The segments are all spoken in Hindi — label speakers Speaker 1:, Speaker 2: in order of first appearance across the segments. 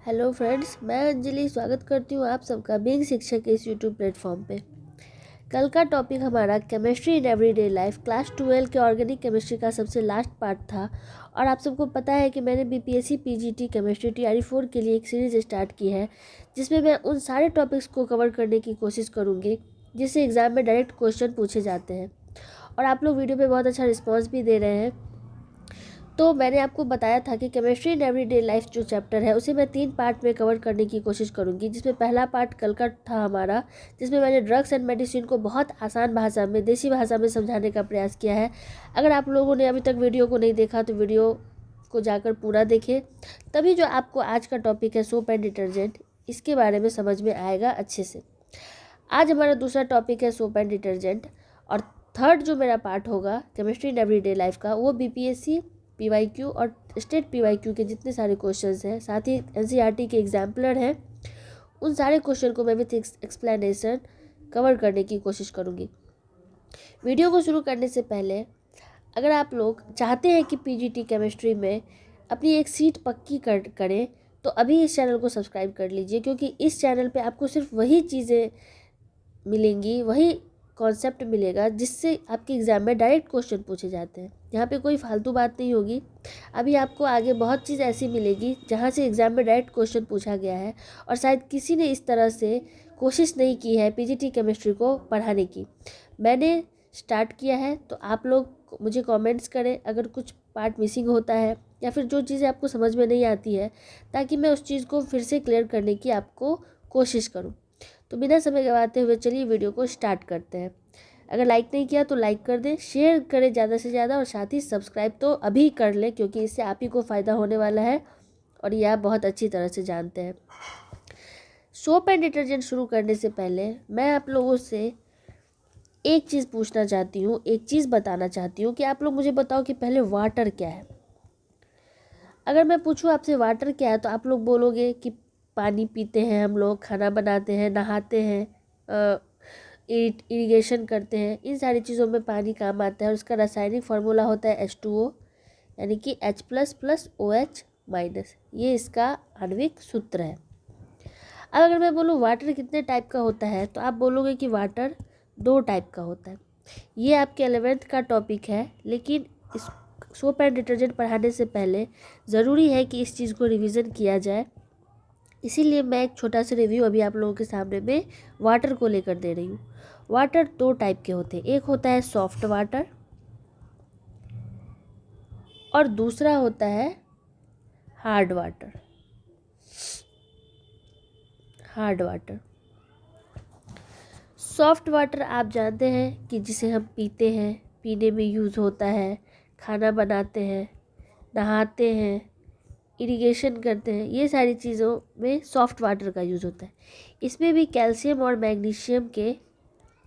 Speaker 1: हेलो फ्रेंड्स, मैं अंजलि स्वागत करती हूँ आप सबका बीइंग शिक्षक के इस यूट्यूब प्लेटफॉर्म पे। कल का टॉपिक हमारा chemistry in everyday life class 12 के ऑर्गेनिक केमिस्ट्री का सबसे लास्ट पार्ट था। और आप सबको पता है कि मैंने बीपीएससी पीजीटी केमिस्ट्री टीआरई 4 के लिए एक सीरीज़ स्टार्ट की है, जिसमें मैं उन सारे टॉपिक्स को कवर करने की कोशिश करूँगी जिससे एग्ज़ाम में डायरेक्ट क्वेश्चन पूछे जाते हैं। और आप लोग वीडियो पर बहुत अच्छा रिस्पॉन्स भी दे रहे हैं। तो मैंने आपको बताया था कि केमिस्ट्री इन एवरीडे लाइफ जो चैप्टर है उसे मैं 3 पार्ट में कवर करने की कोशिश करूंगी, जिसमें पहला पार्ट कल का था हमारा, जिसमें मैंने ड्रग्स एंड मेडिसिन को बहुत आसान भाषा में, देसी भाषा में समझाने का प्रयास किया है। अगर आप लोगों ने अभी तक वीडियो को नहीं देखा तो वीडियो को जाकर पूरा देखें, तभी जो आपको आज का टॉपिक है सोप एंड डिटर्जेंट, इसके बारे में समझ में आएगा अच्छे से। आज हमारा दूसरा टॉपिक है सोप एंड डिटर्जेंट, और थर्ड जो मेरा पार्ट होगा केमिस्ट्री इन एवरीडे लाइफ का, वो बीपीएससी पीवाईक्यू और स्टेट पीवाईक्यू के जितने सारे क्वेश्चंस हैं, साथ ही एनसीईआरटी के एग्जाम्पलर हैं, उन सारे क्वेश्चन को मैं विथ एक्सप्लेनेशन कवर करने की कोशिश करूँगी। वीडियो को शुरू करने से पहले, अगर आप लोग चाहते हैं कि पीजीटी केमिस्ट्री में अपनी एक सीट पक्की करें तो अभी इस चैनल को सब्सक्राइब कर लीजिए, क्योंकि इस चैनल पे आपको सिर्फ वही चीज़ें मिलेंगी, वही कॉन्सेप्ट मिलेगा जिससे आपके एग्ज़ाम में डायरेक्ट क्वेश्चन पूछे जाते हैं। यहाँ पे कोई फालतू बात नहीं होगी। अभी आपको आगे बहुत चीज़ ऐसी मिलेगी जहाँ से एग्ज़ाम में डायरेक्ट क्वेश्चन पूछा गया है, और शायद किसी ने इस तरह से कोशिश नहीं की है पीजीटी केमिस्ट्री को पढ़ाने की। मैंने स्टार्ट किया है, तो आप लोग मुझे कमेंट्स करें अगर कुछ पार्ट मिसिंग होता है या फिर जो चीज़ें आपको समझ में नहीं आती है, ताकि मैं उस चीज़ को फिर से क्लियर करने की आपको कोशिश करूँ। तो बिना समय गंवाते हुए चलिए वीडियो को स्टार्ट करते हैं। अगर लाइक नहीं किया तो लाइक कर दें, शेयर करें ज़्यादा से ज़्यादा, और साथ ही सब्सक्राइब तो अभी कर लें, क्योंकि इससे आप ही को फ़ायदा होने वाला है और ये आप बहुत अच्छी तरह से जानते हैं। सोप एंड डिटर्जेंट शुरू करने से पहले मैं आप लोगों से एक चीज़ पूछना चाहती हूँ, एक चीज़ बताना चाहती हूँ कि आप लोग मुझे बताओ कि पहले वाटर क्या है। अगर मैं पूछूँ आपसे वाटर क्या है तो आप लोग बोलोगे कि पानी पीते हैं हम लोग, खाना बनाते हैं, नहाते हैं, इरिगेशन करते हैं, इन सारी चीज़ों में पानी काम आता है। और उसका रासायनिक फार्मूला होता है H2O, यानी कि H++OH-। ये इसका आणविक सूत्र है। अब अगर मैं बोलूँ वाटर कितने टाइप का होता है तो आप बोलोगे कि वाटर 2 टाइप का होता है। ये आपके 11th का टॉपिक है, लेकिन इस सोप एंड डिटर्जेंट पढ़ाने से पहले ज़रूरी है कि इस चीज़ को रिवीजन किया जाए। इसीलिए मैं एक छोटा सा रिव्यू अभी आप लोगों के सामने में वाटर को लेकर दे रही हूँ। वाटर 2 टाइप के होते हैं, एक होता है सॉफ्ट वाटर और दूसरा होता है हार्ड वाटर। सॉफ्ट वाटर आप जानते हैं कि जिसे हम पीते हैं, पीने में यूज़ होता है, खाना बनाते हैं, नहाते हैं, इरिगेशन करते हैं, ये सारी चीज़ों में सॉफ्ट वाटर का यूज़ होता है। इसमें भी कैल्शियम और मैग्नीशियम के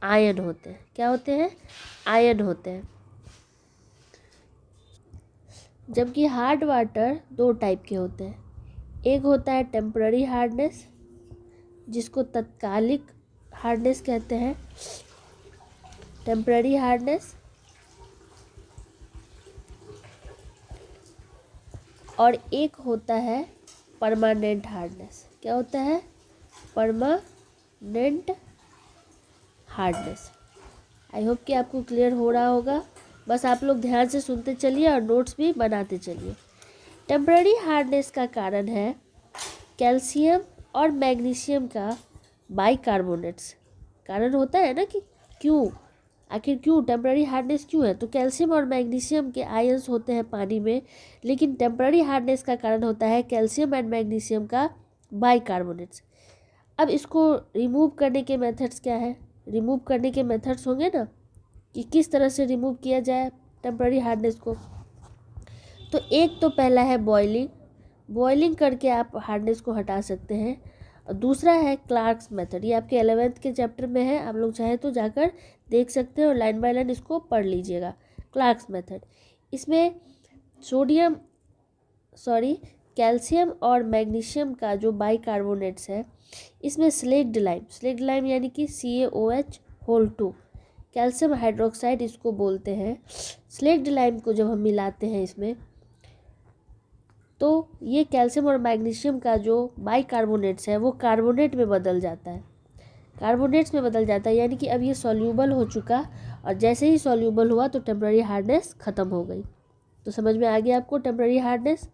Speaker 1: आयन होते हैं। क्या होते हैं? आयन होते हैं। जबकि हार्ड वाटर 2 टाइप के होते हैं, एक होता है टेम्पररी हार्डनेस, जिसको तत्कालिक हार्डनेस कहते हैं, टेम्पररी हार्डनेस, और एक होता है परमानेंट हार्डनेस। क्या होता है? Permanent hardness. आई होप कि आपको क्लियर हो रहा होगा। बस आप लोग ध्यान से सुनते चलिए और नोट्स भी बनाते चलिए। टेम्पररी हार्डनेस का कारण है कैल्शियम और मैग्नीशियम का बाइकार्बोनेट्स। कारण होता है ना कि आखिर क्यों टेम्पररी हार्डनेस क्यों है? तो कैल्शियम और मैग्नीशियम के आयंस होते हैं पानी में, लेकिन टेम्पररी हार्डनेस का कारण होता है कैल्शियम एंड मैग्नीशियम का बाइकार्बोनेट्स। अब इसको रिमूव करने के मेथड्स क्या है? रिमूव करने के मेथड्स होंगे ना, कि किस तरह से रिमूव किया जाए टेम्पररी हार्डनेस को। तो एक तो पहला है बॉइलिंग करके आप हार्डनेस को हटा सकते हैं, और दूसरा है क्लार्क्स मेथड। ये आपके 11th के चैप्टर में है, आप लोग चाहे तो जाकर देख सकते हैं और लाइन बाय लाइन इसको पढ़ लीजिएगा। क्लार्क्स मेथड, इसमें कैल्शियम और मैग्नीशियम का जो बाइकार्बोनेट्स है, इसमें स्लेक्ड लाइम यानी कि CaOH2, कैल्शियम हाइड्रोक्साइड इसको बोलते हैं। स्लेक्ड लाइम को जब हम मिलाते हैं इसमें, तो ये कैल्शियम और मैग्नीशियम का जो बाइकार्बोनेट्स है वो कार्बोनेट में बदल जाता है, कार्बोनेट्स में बदल जाता है, यानी कि अब ये सॉल्यूबल हो चुका, और जैसे ही सॉल्यूबल हुआ तो टेम्पररी हार्डनेस ख़त्म हो गई। तो समझ में आ गया आपको टेम्पररी हार्डनेस।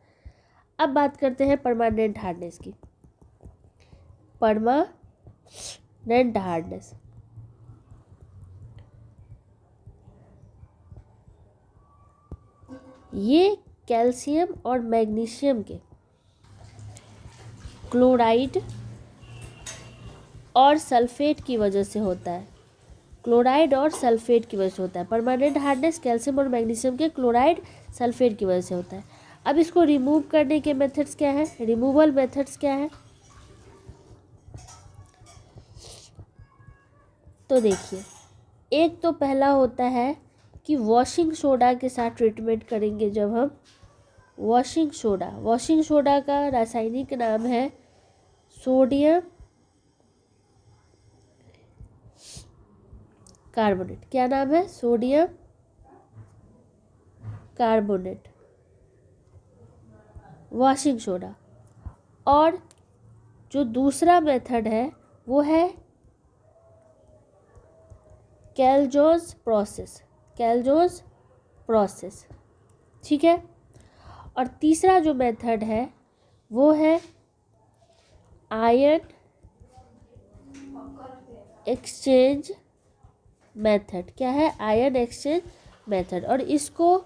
Speaker 1: अब बात करते हैं परमानेंट हार्डनेस की। परमानेंट हार्डनेस, ये कैल्शियम और मैग्नीशियम के क्लोराइड और सल्फेट की वजह से होता है, क्लोराइड और सल्फेट की वजह से होता है। परमानेंट हार्डनेस कैल्शियम और मैग्नीशियम के क्लोराइड सल्फेट की वजह से होता है। अब इसको रिमूव करने के मेथड्स क्या हैं, रिमूवल मेथड्स क्या हैं? तो देखिए, एक तो पहला होता है कि वॉशिंग सोडा के साथ ट्रीटमेंट करेंगे। जब हम वॉशिंग सोडा का रासायनिक नाम है सोडियम कार्बोनेट। क्या नाम है? Sodium carbonate, washing soda. और जो दूसरा मेथड है वो है कैल्जोस प्रोसेस, ठीक है। और तीसरा जो मेथड है वो है आयन एक्सचेंज मेथड। क्या है? Ion exchange method. और इसको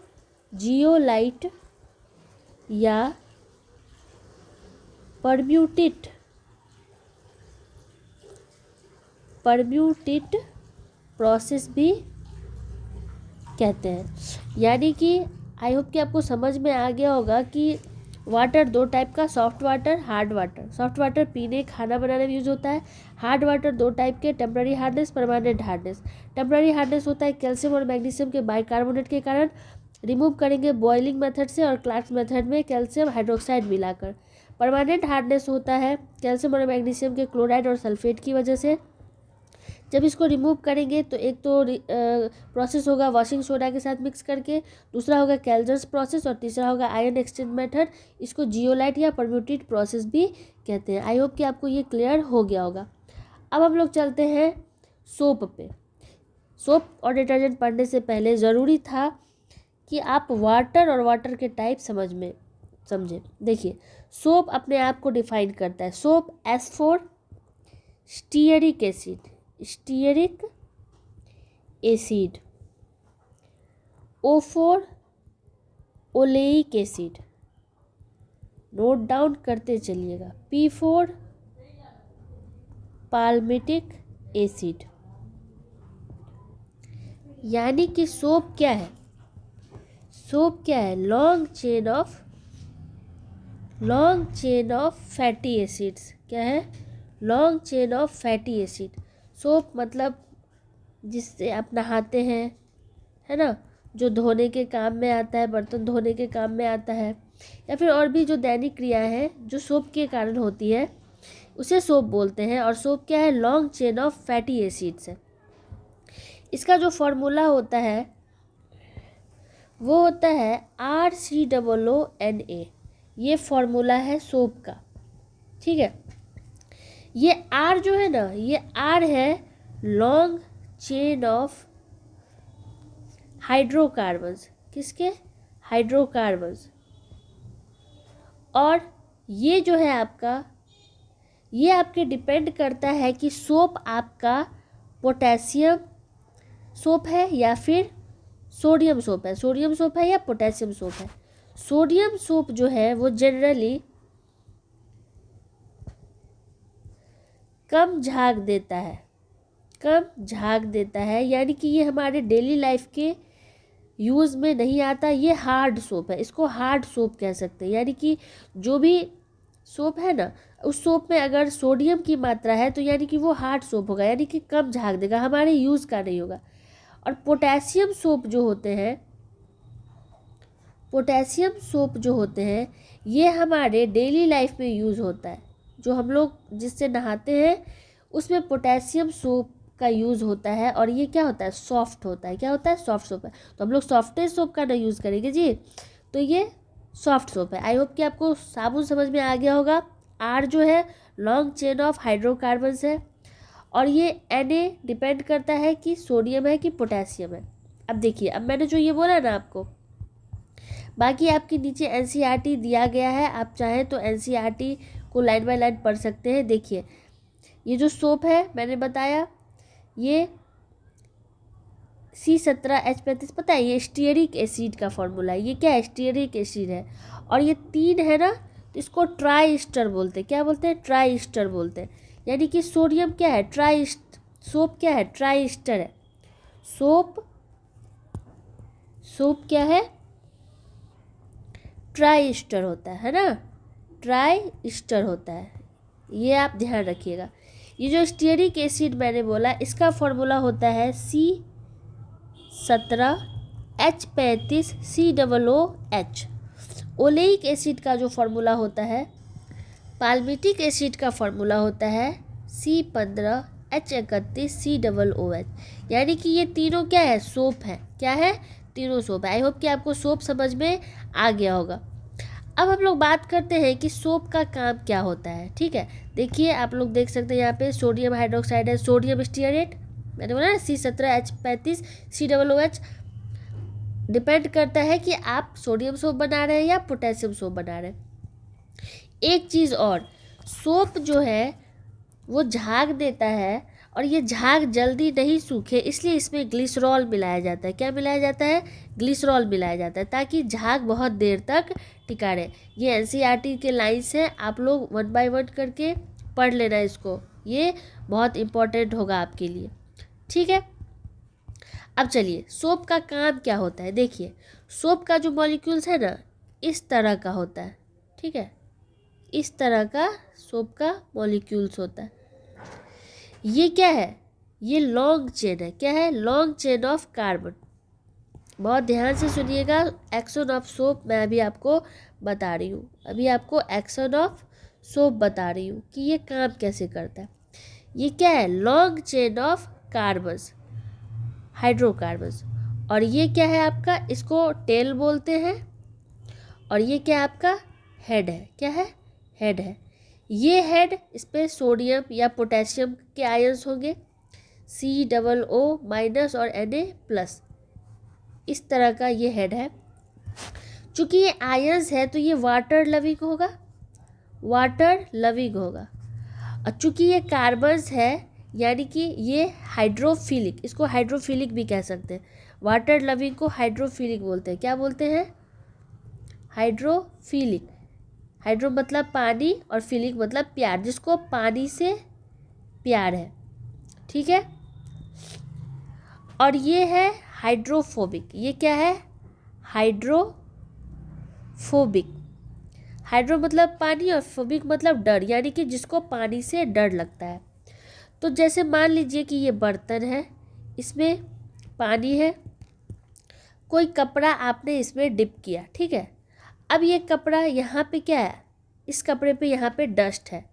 Speaker 1: जियोलाइट या परम्यूटेट प्रोसेस भी कहते हैं। यानी कि आई होप कि आपको समझ में आ गया होगा कि वाटर दो टाइप का, soft water, hard water. Soft water पीने खाना बनाने में यूज़ होता है। हार्ड वाटर दो टाइप के, temporary hardness, permanent hardness. Temporary hardness होता है कैल्शियम और मैग्नीशियम के बाइकार्बोनेट के कारण, रिमूव करेंगे बॉइलिंग मेथड से और क्लार्क्स मेथड में कैल्शियम हाइड्रोक्साइड मिलाकर। परमानेंट हार्डनेस होता है कैल्शियम और मैग्नीशियम के क्लोराइड और सल्फेट की वजह से। जब इसको रिमूव करेंगे तो एक तो प्रोसेस होगा वॉशिंग सोडा के साथ मिक्स करके, दूसरा होगा कैल्जर्स प्रोसेस, और तीसरा होगा आयन एक्सचेंज मेथड। इसको जियोलाइट या परम्यूटेट प्रोसेस भी कहते हैं। आई होप कि आपको ये क्लियर हो गया होगा। अब हम लोग चलते हैं सोप पे। सोप और डिटर्जेंट पढ़ने से पहले ज़रूरी था कि आप वाटर और वाटर के टाइप समझें। देखिए, सोप अपने आप को डिफाइन करता है। Soap S4 stearic acid, O4 oleic acid, note down करते चलिएगा, P4 पाल्मिटिक एसिड। यानी कि सोप क्या है? सोप क्या है? Long chain of fatty acids. क्या है? Long chain of fatty acid. Soap मतलब जिससे आप नहाते हैं, है ना, जो धोने के काम में आता है, बर्तन धोने के काम में आता है, या फिर और भी जो दैनिक क्रियाएं हैं जो सोप के कारण होती है, उसे सोप बोलते हैं। और सोप क्या है? Long chain of fatty acids है। इसका जो फॉर्मूला होता है वो होता है RCOONA। ये फॉर्मूला है सोप का, ठीक है। ये R जो है ना, ये R है लॉन्ग चेन ऑफ हाइड्रोकार्बन्स। किसके? हाइड्रोकार्बन्स। और ये जो है आपका, ये आपके डिपेंड करता है कि सोप आपका पोटेशियम सोप है या फिर सोडियम सोप है। सोडियम सोप है या पोटेशियम सोप है। सोडियम सोप जो है वो जनरली कम झाग देता है, यानी कि ये हमारे डेली लाइफ के यूज़ में नहीं आता। ये हार्ड सोप है, इसको हार्ड सोप कह सकते हैं। यानी कि जो भी सोप है ना, उस सोप में अगर सोडियम की मात्रा है तो यानी कि वो हार्ड सोप होगा, यानी कि कम झाग देगा, हमारे यूज़ का नहीं होगा। और पोटेशियम सोप जो होते हैं ये हमारे डेली लाइफ में यूज़ होता है। जो हम लोग जिससे नहाते हैं उसमें पोटेशियम सोप का यूज़ होता है, और ये क्या होता है? सॉफ्ट होता है। क्या होता है? सॉफ्ट सोप है। तो हम लोग सॉफ्टेस्ट सोप का ना यूज़ करेंगे जी, तो ये सॉफ्ट सोप है। आई होप कि आपको साबुन समझ में आ गया होगा। आर जो है लॉन्ग चेन ऑफ हाइड्रोकार्बन्स है, और ये Na डिपेंड करता है कि सोडियम है कि पोटेशियम है। अब देखिए, अब मैंने जो ये बोला ना आपको, बाकी आपके नीचे एनसीईआरटी दिया गया है, आप चाहें तो एनसीईआरटी को लाइन बाय लाइन पढ़ सकते हैं। देखिए, ये जो सोप है मैंने बताया, ये C17H35, पता है ये स्टीयरिक एसिड का फॉर्मूला है। ये क्या है? स्टीयरिक एसिड है, और ये 3 है ना, तो इसको ट्राई ईस्टर बोलते हैं। क्या बोलते हैं? ट्राई ईस्टर बोलते हैं। यानी कि सोडियम क्या है? सोप क्या है? ट्राई ईस्टर है। सोप क्या है? ट्राई ईस्टर होता है ना, ट्राई ईस्टर होता है, ये आप ध्यान रखिएगा। ये जो स्टीयरिक एसिड मैंने बोला, इसका फॉर्मूला होता है C17H35COOH। ओलेइक एसिड का जो फॉर्मूला होता है, पाल्मिटिक एसिड का फॉर्मूला होता है C15H31COOH। यानी कि ये तीनों क्या है? सोप है। क्या है? तीनों सोप है। आई होप कि आपको सोप समझ में आ गया होगा। अब हम लोग बात करते हैं कि सोप का काम क्या होता है। ठीक है, देखिए आप लोग देख सकते हैं यहाँ पे सोडियम हाइड्रोक्साइड है, सोडियम स्टीयरेट, मैंने बोला ना C17H35COOH। डिपेंड करता है कि आप सोडियम सोप बना रहे हैं या पोटेशियम सोप बना रहे हैं। एक चीज़ और, सोप जो है वो झाग देता है, और ये झाग जल्दी नहीं सूखे, इसलिए इसमें ग्लिसरॉल मिलाया जाता है। क्या मिलाया जाता है? ग्लिसरॉल मिलाया जाता है, ताकि झाग बहुत देर तक टिका रहे। ये एनसीईआरटी के लाइन्स हैं, आप लोग 1 बाय 1 करके पढ़ लेना इसको, ये बहुत इम्पोर्टेंट होगा आपके लिए। ठीक है, अब चलिए सोप का काम क्या होता है। देखिए, सोप का जो मॉलिक्यूल्स है ना, इस तरह का होता है। ठीक है, इस तरह का सोप का मॉलिक्यूल्स होता है। ये क्या है? ये लॉन्ग चेन है। क्या है? Long chain of carbon. बहुत ध्यान से सुनिएगा, एक्शन ऑफ सोप मैं अभी आपको बता रही हूँ। अभी आपको एक्शन ऑफ सोप बता रही हूँ कि ये काम कैसे करता है। ये क्या है? Long chain of carbons, hydrocarbons. और ये क्या है आपका? इसको टेल बोलते हैं। और ये क्या आपका? हेड है। क्या है? हेड है। ये हेड, इस पर सोडियम या पोटेशियम के आयंस होंगे, COO- और Na+। इस तरह का ये हेड है। चूँकि ये आयंस है तो ये वाटर लविंग होगा, वाटर लविंग होगा। और चूँकि ये कार्बन्स है, यानी कि ये हाइड्रोफिलिक, इसको हाइड्रोफिलिक भी कह सकते हैं। वाटर लविंग को हाइड्रोफिलिक बोलते हैं। क्या बोलते हैं? हाइड्रोफिलिक। हाइड्रो मतलब पानी, और फिलिक मतलब प्यार, जिसको पानी से प्यार है। ठीक है, और ये है हाइड्रोफोबिक। ये क्या है? हाइड्रोफोबिक। हाइड्रो मतलब पानी, और फोबिक मतलब डर, यानी कि जिसको पानी से डर लगता है। तो जैसे मान लीजिए कि ये बर्तन है, इसमें पानी है, कोई कपड़ा आपने इसमें डिप किया। ठीक है, अब ये कपड़ा यहाँ पे क्या है? इस कपड़े पे यहाँ पे डस्ट है।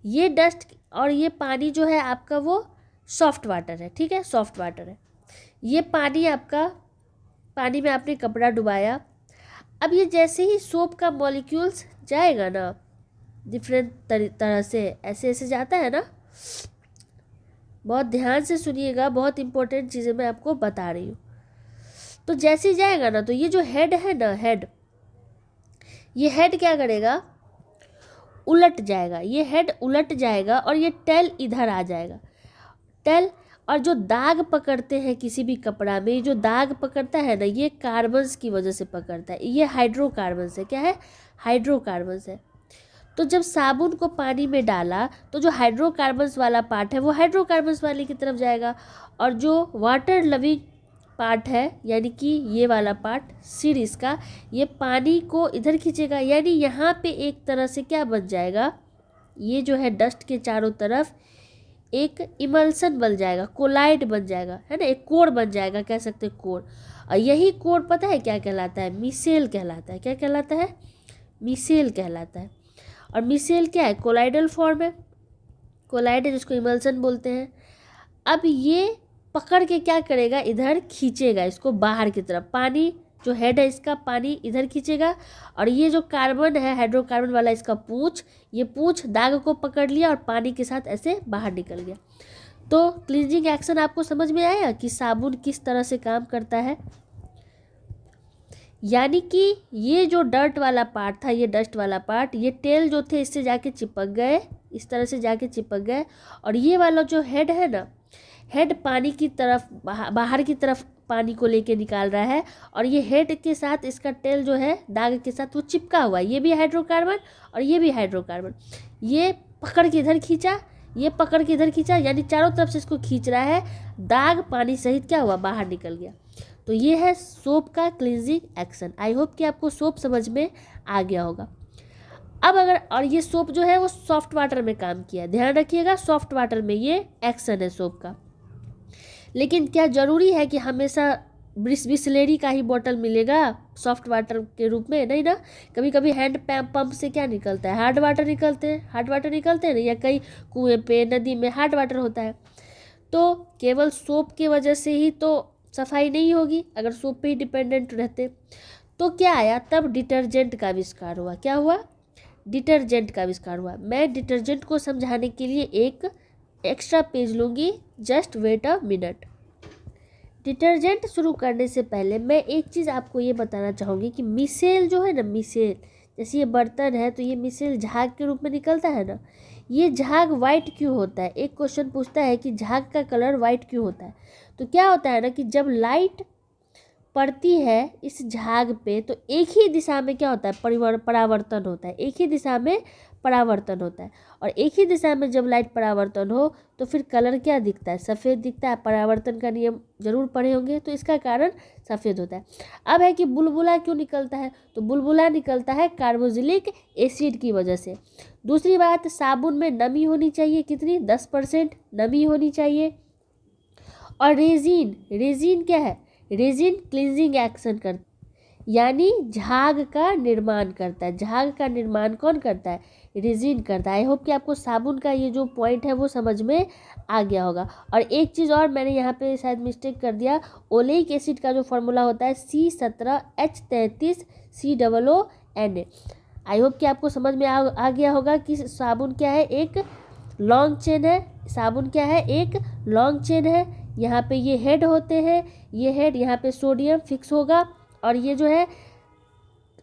Speaker 1: ये डस्ट और ये पानी जो है आपका, वो सॉफ्ट वाटर है। ठीक है, सॉफ्ट वाटर है। ये पानी आपका, पानी में आपने कपड़ा डुबाया। अब ये जैसे ही सोप का मॉलिक्यूल्स जाएगा ना, डिफरेंट तरह से ऐसे ऐसे जाता है ना, बहुत ध्यान से सुनिएगा, बहुत इंपॉर्टेंट चीज़ें मैं आपको बता रही हूँ। तो जैसे ही जाएगा ना, तो ये जो हेड है ना, ये हेड क्या करेगा? उलट जाएगा। ये हेड उलट जाएगा, और ये टेल इधर आ जाएगा। टेल, और जो दाग पकड़ते हैं किसी भी कपड़ा में, जो दाग पकड़ता है ना, ये कार्बन्स की वजह से पकड़ता है। ये हाइड्रोकार्बन्स है। क्या है? हाइड्रोकार्बन्स है। तो जब साबुन को पानी में डाला, तो जो हाइड्रोकार्बन्स वाला पार्ट है वो हाइड्रोकार्बन्स वाले की तरफ जाएगा, और जो वाटर लविंग पार्ट है, यानी कि ये वाला पार्ट सीरीज का, ये पानी को इधर खींचेगा। यानी यहाँ पे एक तरह से क्या बन जाएगा? ये जो है डस्ट के चारों तरफ एक इमल्सन बन जाएगा, कोलाइड बन जाएगा, है ना, एक कोर बन जाएगा, कह सकते हैं कोर। और यही कोर पता है क्या कहलाता है? मिसेल कहलाता है। क्या कहलाता है? मिसेल कहलाता है। और मिसेल क्या है? कोलाइडल फॉर्म है, कोलाइड है, जिसको इमल्सन बोलते हैं। अब ये पकड़ के क्या करेगा? इधर खींचेगा इसको बाहर की तरफ, पानी जो हेड है इसका पानी इधर खींचेगा, और ये जो कार्बन है हाइड्रोकार्बन वाला इसका पूंछ, ये पूंछ दाग को पकड़ लिया और पानी के साथ ऐसे बाहर निकल गया। तो क्लींजिंग एक्शन आपको समझ में आया कि साबुन किस तरह से काम करता है। यानी कि ये जो डर्ट वाला पार्ट था, ये डस्ट वाला पार्ट, ये टेल जो थे इससे जाके चिपक गए, इस तरह से जाके चिपक गए, और ये वाला जो हेड है ना, हेड पानी की तरफ बाहर की तरफ पानी को लेके निकाल रहा है, और ये हेड के साथ इसका टेल जो है दाग के साथ वो चिपका हुआ है। ये भी हाइड्रोकार्बन और ये भी हाइड्रोकार्बन, ये पकड़ के इधर खींचा, ये पकड़ के इधर खींचा, यानी चारों तरफ से इसको खींच रहा है, दाग पानी सहित क्या हुआ, बाहर निकल गया। तो ये है सोप का क्लींजिंग एक्शन। आई होप कि आपको सोप समझ में आ गया होगा। अब अगर, और ये सोप जो है वो सॉफ्ट वाटर में काम किया, ध्यान रखिएगा सॉफ्ट वाटर में ये एक्शन है सोप का। लेकिन क्या ज़रूरी है कि हमेशा बिसलेरी का ही बॉटल मिलेगा सॉफ्ट वाटर के रूप में? नहीं ना, कभी कभी हैंड पंप से क्या निकलता है, हार्ड वाटर निकलते हैं, हार्ड वाटर निकलते हैं ना, या कई कुएं पे नदी में हार्ड वाटर होता है। तो केवल सोप की वजह से ही तो सफाई नहीं होगी, अगर सोप पे ही डिपेंडेंट रहते। तो क्या आया, तब डिटर्जेंट का आविष्कार हुआ। क्या हुआ, डिटर्जेंट का आविष्कार हुआ। मैं डिटर्जेंट को समझाने के लिए एक एक्स्ट्रा पेज लूँगी, just wait a minute. Detergent शुरू करने से पहले मैं एक चीज़ आपको ये बताना चाहूँगी कि मिसेल जो है ना, मिसेल, जैसे ये बर्तन है तो ये मिसेल झाग के रूप में निकलता है ना, ये झाग वाइट क्यों होता है? एक क्वेश्चन पूछता है कि झाग का कलर वाइट क्यों होता है। तो क्या होता है ना कि जब लाइट पड़ती है इस झाग पे तो एक ही दिशा में क्या होता है, परावर्तन होता है, एक ही दिशा में परावर्तन होता है। और एक ही दिशा में जब लाइट परावर्तन हो तो फिर कलर क्या दिखता है, सफ़ेद दिखता है। परावर्तन का नियम जरूर पढ़े होंगे, तो इसका कारण सफ़ेद होता है। अब है कि बुलबुला क्यों निकलता है, तो बुलबुला निकलता है कार्बोक्सिलिक एसिड की वजह से। दूसरी बात, साबुन में नमी होनी चाहिए, कितनी, 10% नमी होनी चाहिए। और रेजिन क्या है, रेजिन क्लींजिंग एक्शन करता है, यानी झाग का निर्माण करता है। झाग का निर्माण कौन करता है, रेजिन करता है। आई होप कि आपको साबुन का ये जो पॉइंट है वो समझ में आ गया होगा। और एक चीज़ और मैंने यहाँ पे शायद मिस्टेक कर दिया, ओलेइक एसिड का जो फॉर्मूला होता है C17H33COONA। आई होप कि आपको समझ में आ गया होगा कि साबुन क्या है, एक लॉन्ग चेन है। साबुन क्या है, एक लॉन्ग चेन है। यहाँ पे ये हेड होते हैं, ये हेड, यहाँ पे सोडियम फिक्स होगा, और ये जो है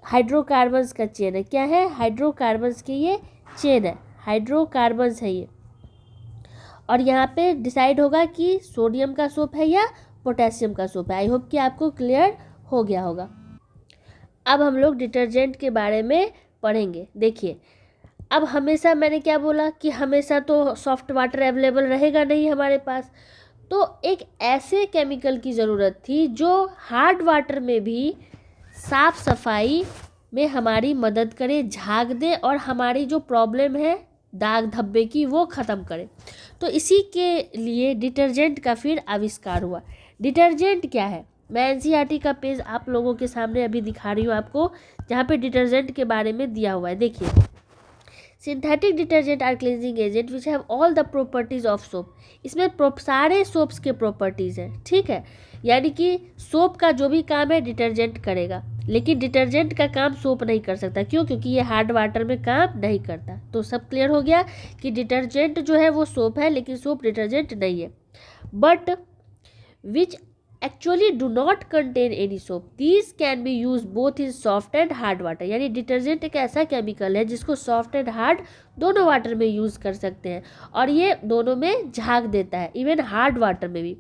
Speaker 1: हाइड्रोकार्बन्स का चेन है। क्या है, हाइड्रोकार्बन्स की ये चेन है, हाइड्रोकार्बन्स है ये। और यहाँ पे डिसाइड होगा कि सोडियम का सोप है या पोटेशियम का सोप है। आई होप कि आपको क्लियर हो गया होगा। अब हम लोग डिटर्जेंट के बारे में पढ़ेंगे। देखिए, अब हमेशा मैंने क्या बोला कि हमेशा तो सॉफ्ट वाटर अवेलेबल रहेगा नहीं हमारे पास, तो एक ऐसे केमिकल की ज़रूरत थी जो हार्ड वाटर में भी साफ सफाई में हमारी मदद करे, झाग दे, और हमारी जो प्रॉब्लम है दाग धब्बे की वो ख़त्म करे। तो इसी के लिए डिटर्जेंट का फिर आविष्कार हुआ। डिटर्जेंट क्या है, मैं एनसीईआरटी का पेज आप लोगों के सामने अभी दिखा रही हूँ आपको, जहाँ पे डिटर्जेंट के बारे में दिया हुआ है। देखिए, synthetic detergent are cleansing agent which have all the properties of soap. इसमें सारे सोप्स के प्रॉपर्टीज़ हैं, ठीक है। यानी कि सोप का जो भी काम है डिटर्जेंट करेगा, लेकिन डिटर्जेंट का काम सोप नहीं कर सकता। क्यों, क्योंकि ये हार्ड वाटर में काम नहीं करता। तो सब क्लियर हो गया कि डिटर्जेंट जो है वो सोप है, लेकिन सोप डिटर्जेंट नहीं है। But which actually do not contain any soap. These can be used both in soft and hard water. यानी डिटर्जेंट एक ऐसा केमिकल है जिसको सॉफ्ट एंड हार्ड दोनों वाटर में यूज़ कर सकते हैं, और ये दोनों में झाग देता है, इवन हार्ड वाटर में भी।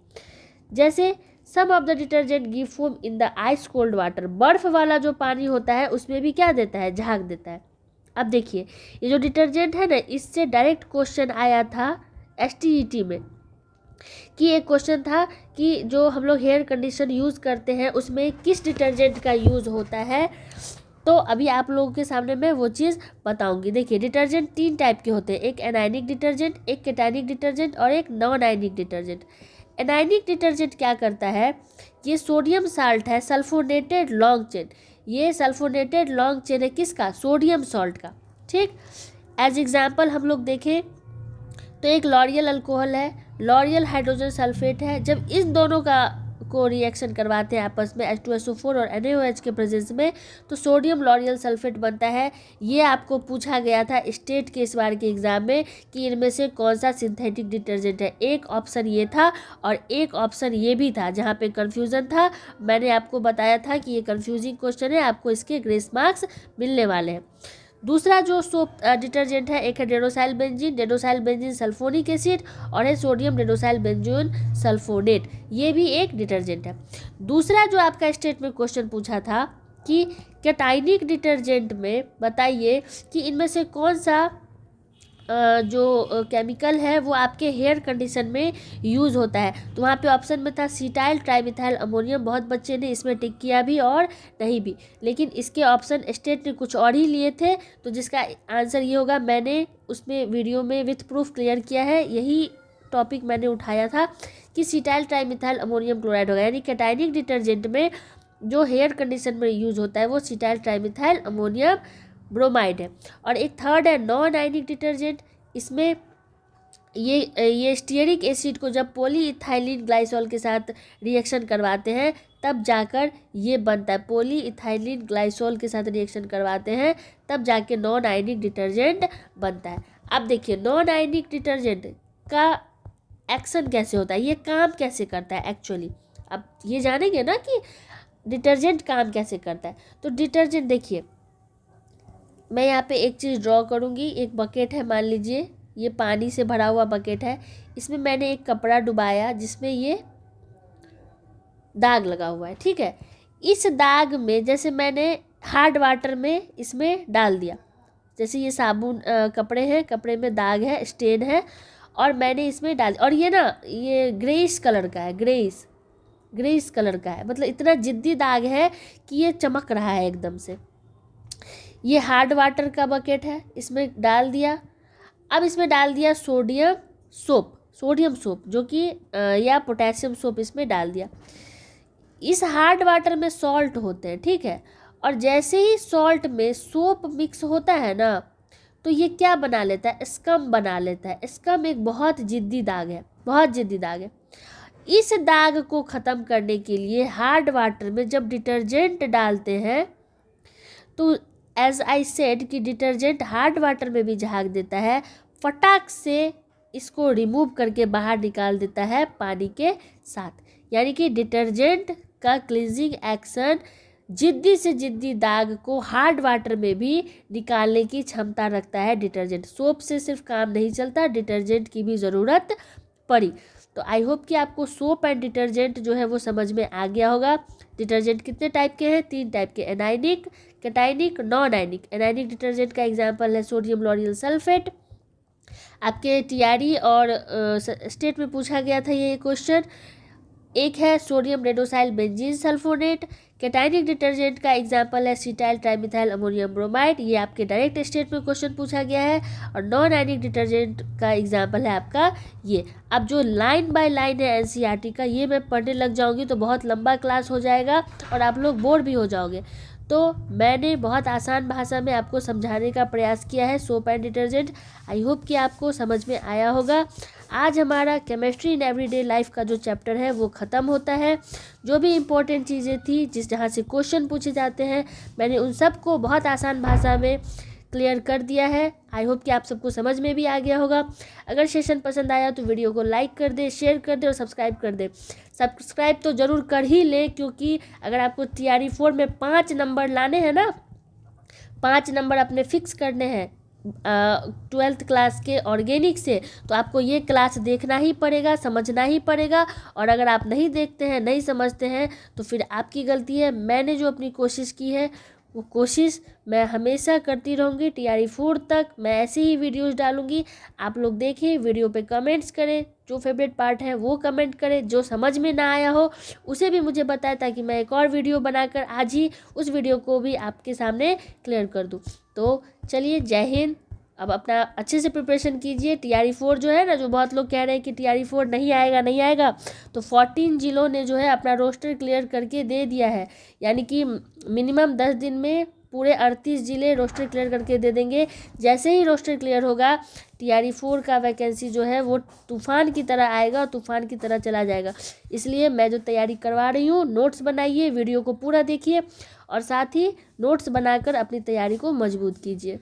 Speaker 1: जैसे some of the detergent give foam in the ice cold water. बर्फ वाला जो पानी होता है उसमें भी क्या देता है, झाग देता है। अब देखिए, ये जो डिटर्जेंट है ना, इससे डायरेक्ट क्वेश्चन आया था STET में, कि एक क्वेश्चन था कि जो हम लोग हेयर कंडीशन यूज़ करते हैं उसमें किस डिटर्जेंट का यूज़ होता है। तो अभी आप लोगों के सामने मैं वो चीज़ बताऊंगी। देखिए, डिटर्जेंट 3 टाइप के होते हैं, एक एनायनिक डिटर्जेंट, एक कैटायनिक डिटर्जेंट, और एक non ionic detergent. Anionic detergent क्या करता है, ये सोडियम साल्ट है, सल्फोनेटेड लॉन्ग चेन। ये सल्फोनेटेड लॉन्ग चेन है किसका, सोडियम सॉल्ट का, ठीक। एज एग्जाम्पल हम लोग देखें तो एक लॉरियल अल्कोहल है, लॉरियल हाइड्रोजन सल्फेट है। जब इस दोनों का को रिएक्शन करवाते हैं आपस में H2SO4 और NaOH के प्रेजेंस में, तो सोडियम लॉरियल सल्फेट बनता है। ये आपको पूछा गया था स्टेट के इस बार के एग्जाम में कि इनमें से कौन सा सिंथेटिक डिटर्जेंट है। एक ऑप्शन ये था और एक ऑप्शन ये भी था जहाँ पे कन्फ्यूज़न था। मैंने आपको बताया था कि ये कन्फ्यूजिंग क्वेश्चन है, आपको इसके ग्रेस मार्क्स मिलने वाले हैं। दूसरा जो सोप डिटर्जेंट है, एक है डेडोसाइल बेंजीन सल्फोनिक एसिड, और है सोडियम डेडोसाइल बेंजोन सल्फोनेट, ये भी एक डिटर्जेंट है। दूसरा जो आपका स्टेट में क्वेश्चन पूछा था कि कैटाइनिक डिटर्जेंट में बताइए कि इनमें से कौन सा जो केमिकल है वो आपके हेयर कंडीशन में यूज़ होता है। तो वहाँ पे ऑप्शन में था सीटाइल ट्राईमिथाइल अमोनियम। बहुत बच्चे ने इसमें टिक किया भी और नहीं भी, लेकिन इसके ऑप्शन स्टेट ने कुछ और ही लिए थे, तो जिसका आंसर ये होगा। मैंने उसमें वीडियो में विथ प्रूफ क्लियर किया है, यही टॉपिक मैंने उठाया था कि सीटाइल ट्राईमिथाइल अमोनियम क्लोराइड होगा। यानी कैटाइनिक डिटर्जेंट में जो हेयर कंडीशन में यूज़ होता है वो सीटाइल ट्राईमिथाइल अमोनियम ब्रोमाइड है। और एक थर्ड है नॉन आयनिक डिटर्जेंट। इसमें ये स्टीयरिक एसिड को जब पॉलीइथाइलिन ग्लाइसॉल के साथ रिएक्शन करवाते हैं तब जाकर ये बनता है। पॉलीइथाइलिन ग्लाइसॉल के साथ रिएक्शन करवाते हैं तब जाके नॉन आयनिक डिटर्जेंट बनता है। अब देखिए नॉन आयनिक डिटर्जेंट का एक्शन कैसे होता है, ये काम कैसे करता है एक्चुअली। अब ये जानेंगे ना कि डिटर्जेंट काम कैसे करता है। तो डिटर्जेंट देखिए, मैं यहाँ पे एक चीज़ ड्रॉ करूँगी। एक बकेट है, मान लीजिए ये पानी से भरा हुआ बकेट है, इसमें मैंने एक कपड़ा डुबाया जिसमें ये दाग लगा हुआ है, ठीक है। इस दाग में जैसे मैंने हार्ड वाटर में इसमें डाल दिया, जैसे ये साबुन कपड़े हैं, कपड़े में दाग है, स्टेन है, और मैंने इसमें डाल, और ये ना ये ग्रेइश कलर का है, ग्रेइश कलर का है, मतलब इतना जिद्दी दाग है कि ये चमक रहा है एकदम से। ये हार्ड वाटर का बकेट है, इसमें डाल दिया। अब इसमें डाल दिया सोडियम सोप जो कि या पोटेशियम सोप इसमें डाल दिया। इस हार्ड वाटर में सॉल्ट होते हैं, ठीक है। और जैसे ही सॉल्ट में सोप मिक्स होता है ना, तो ये क्या बना लेता है, स्कम बना लेता है। स्कम एक बहुत जिद्दी दाग है, बहुत जिद्दी दाग है। इस दाग को ख़त्म करने के लिए हार्ड वाटर में जब डिटर्जेंट डालते हैं तो एज आई सेड कि डिटर्जेंट हार्ड वाटर में भी झाग देता है, फटाक से इसको रिमूव करके बाहर निकाल देता है पानी के साथ। यानी कि डिटर्जेंट का क्लींजिंग एक्शन जिद्दी से जिद्दी दाग को हार्ड वाटर में भी निकालने की क्षमता रखता है डिटर्जेंट। सोप से सिर्फ काम नहीं चलता, डिटर्जेंट की भी ज़रूरत पड़ी। तो आई होप कि आपको सोप एंड डिटर्जेंट जो है वो समझ में आ गया होगा। डिटर्जेंट कितने टाइप के हैं, 3 टाइप के, anionic, cationic, nonionic. Anionic detergent का एग्जांपल है सोडियम लॉरियल सल्फेट। आपके टीआरई और स्टेट में पूछा गया था ये क्वेश्चन। एक है sodium dodecyl benzene sulphonate. Cationic detergent का एग्जांपल है सीटाइल ट्राईमिथाइल अमोनियम ब्रोमाइड, ये आपके डायरेक्ट स्टेट में क्वेश्चन पूछा गया है। और नॉन आयनिक डिटर्जेंट का एग्जांपल है आपका ये। अब जो लाइन बाय लाइन है एनसीईआरटी का, ये मैं पढ़ने लग जाऊंगी तो बहुत लंबा क्लास हो जाएगा और आप लोग बोर भी हो जाओगे। तो मैंने बहुत आसान भाषा में आपको समझाने का प्रयास किया है soap and detergent. I hope कि आपको समझ में आया होगा। आज हमारा केमिस्ट्री इन एवरीडे लाइफ का जो चैप्टर है वो ख़त्म होता है। जो भी इम्पोर्टेंट चीज़ें थी जहाँ से क्वेश्चन पूछे जाते हैं, मैंने उन सब को बहुत आसान भाषा में क्लियर कर दिया है। आई होप कि आप सबको समझ में भी आ गया होगा। अगर सेशन पसंद आया तो वीडियो को लाइक कर दे, शेयर कर दे और सब्सक्राइब कर दे। सब्सक्राइब तो ज़रूर कर ही ले, क्योंकि अगर आपको TRE 4 में 5 नंबर लाने हैं ना, 5 नंबर अपने फिक्स करने हैं 12th क्लास के ऑर्गेनिक से, तो आपको ये क्लास देखना ही पड़ेगा, समझना ही पड़ेगा। और अगर आप नहीं देखते हैं, नहीं समझते हैं, तो फिर आपकी गलती है। मैंने जो अपनी कोशिश की है वो कोशिश मैं हमेशा करती रहूँगी। TRE 4 तक मैं ऐसे ही वीडियोस डालूँगी। आप लोग देखें, वीडियो पे कमेंट्स करें, जो फेवरेट पार्ट है वो कमेंट करें, जो समझ में ना आया हो उसे भी मुझे बताएं, ताकि मैं एक और वीडियो बनाकर आज ही उस वीडियो को भी आपके सामने क्लियर कर दूँ। तो चलिए, जय हिंद। अब अपना अच्छे से प्रिपरेशन कीजिए। TRE 4 जो है ना, जो बहुत लोग कह रहे हैं कि TRE 4 नहीं आएगा, तो 14 जिलों ने जो है अपना रोस्टर क्लियर करके दे दिया है। यानी कि मिनिमम 10 दिन में पूरे 38 जिले रोस्टर क्लियर करके दे देंगे। जैसे ही रोस्टर क्लियर होगा TRE 4 का वैकेंसी जो है वो तूफान की तरह आएगा और तूफान की तरह चला जाएगा। इसलिए मैं जो तैयारी करवा रही हूँ, नोट्स बनाइए, वीडियो को पूरा देखिए और साथ ही नोट्स बनाकर अपनी तैयारी को मजबूत कीजिए।